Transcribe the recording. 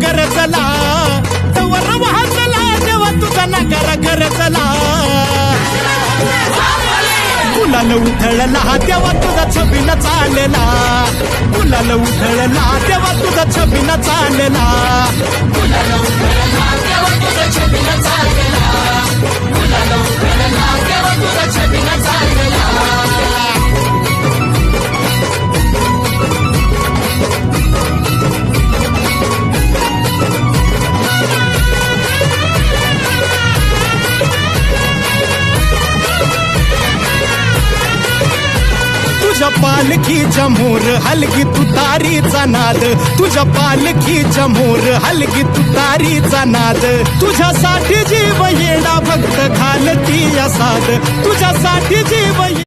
गरजला तवर वाहतला देवा तुझा नकार गरजला गुलाल उधळला तेव्हा तुझा छबीनं चालला गुलाल उधळला तेव्हा तुझा छबीनं चालला गुलाल उधळला तेव्हा तुझा छबीनं चालला गुलाल उधळला तेव्हा तुझा छबीनं चालला तुझ्या पालखीच्या मोर हलगी तुतारीचा नाद तुझ्या पालखीच्या मोर हलगी तुतारीचा नाद तुझ्यासाठी जीव येणा भक्त घालती असाद तुझ्यासाठी जीव